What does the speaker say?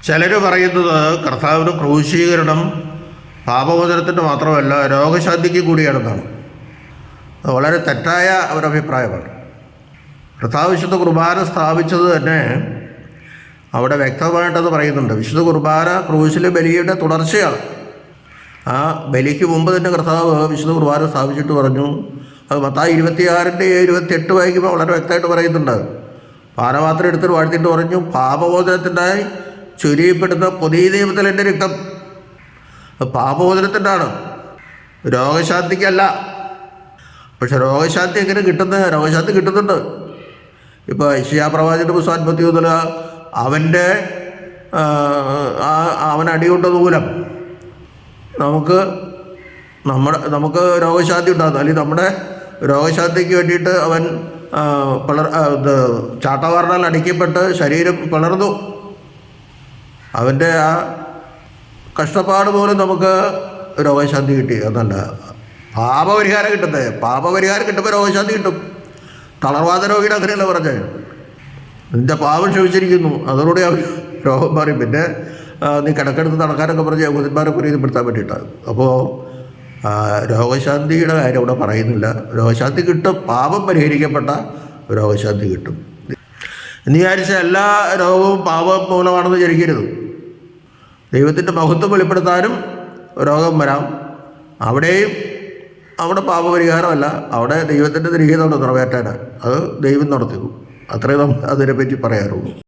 ചിലർ പറയുന്നത് കർത്താവിൻ്റെ ക്രൂശീകരണം പാപമോചനത്തിന് മാത്രമല്ല രോഗശാന്തിക്ക് കൂടിയാണെന്നാണ്. അത് വളരെ തെറ്റായ ഒരഭിപ്രായമാണ്. കർത്താവ് വിശുദ്ധ കുർബാന സ്ഥാപിച്ചത് തന്നെ അവിടെ വ്യക്തമായിട്ടത് പറയുന്നുണ്ട്. വിശുദ്ധ കുർബാന ക്രൂശിലെ ബലിയുടെ തുടർച്ചയാണ്. ആ ബലിക്ക് മുമ്പ് തന്നെ കർത്താവ് വിശുദ്ധ കുർബാന സ്ഥാപിച്ചിട്ട് പറഞ്ഞു. അത് മത്തായി 26-28 വായിക്കുമ്പോൾ വളരെ വ്യക്തമായിട്ട് പറയുന്നുണ്ട്. പാനപാത്രം എടുത്തിട്ട് വാഴ്ത്തിയിട്ട് പറഞ്ഞു, പാപമോചനത്തിനായി ചൊരിയപ്പെടുന്ന പുതിയ നിയമത്തിൽ എൻ്റെ രക്തം. പാപമോചനത്തിൻ്റെയാണ്, രോഗശാന്തിക്കല്ല. പക്ഷെ രോഗശാന്തി എങ്ങനെ കിട്ടുന്നത്? രോഗശാന്തി കിട്ടുന്നുണ്ട്. ഇപ്പോൾ യെശയ്യാ പ്രവാചകന്റെ പുസ്തകം 51 അവൻ അടികൊണ്ടത് മൂലം നമുക്ക് രോഗശാന്തി ഉണ്ടാകുന്നു. അല്ലെങ്കിൽ നമ്മുടെ രോഗശാന്തിക്ക് വേണ്ടിയിട്ട് അവൻ ചാട്ടവാറിനാൽ അടിക്കപ്പെട്ട് ശരീരം പിളർന്നു. അവൻ്റെ ആ കഷ്ടപ്പാട് പോലും നമുക്ക് രോഗശാന്തി കിട്ടി. അതല്ല പാപപരിഹാരം കിട്ടുന്നത്. പാപപരിഹാരം കിട്ടുമ്പോൾ രോഗശാന്തി കിട്ടും. തളർവാദ രോഗിയുടെ അങ്ങനെയല്ല പറഞ്ഞത്, നിൻ്റെ പാപം ക്ഷമിച്ചിരിക്കുന്നു, അതോടുകൂടി അവർ രോഗം മാറി. പിന്നെ നീ കിടക്കെടുത്ത് നടക്കാനൊക്കെ പറഞ്ഞ് യഹൂദന്മാരെ പ്രീതിപ്പെടുത്താൻ വേണ്ടിയിട്ടാണ്. അപ്പോൾ രോഗശാന്തിയുടെ കാര്യം അവിടെ പറയുന്നില്ല. രോഗശാന്തി കിട്ടും, പാപം പരിഹരിക്കപ്പെട്ട രോഗശാന്തി കിട്ടും. എന്ന് വിചാരിച്ച എല്ലാ രോഗവും പാപം മൂലമാണെന്ന് വിചാരിക്കരുത്. ദൈവത്തിൻ്റെ മഹത്വം വെളിപ്പെടുത്താനും രോഗം വരാം. അവിടെ പാപപരിഹാരമല്ല, അവിടെ ദൈവത്തിൻ്റെ നിരീഹിതം നിറവേറ്റാനാണ്. അത് ദൈവം നടത്തിക്കും. അത്രേ നമ്മൾ അതിനെപ്പറ്റി പറയാറുള്ളൂ.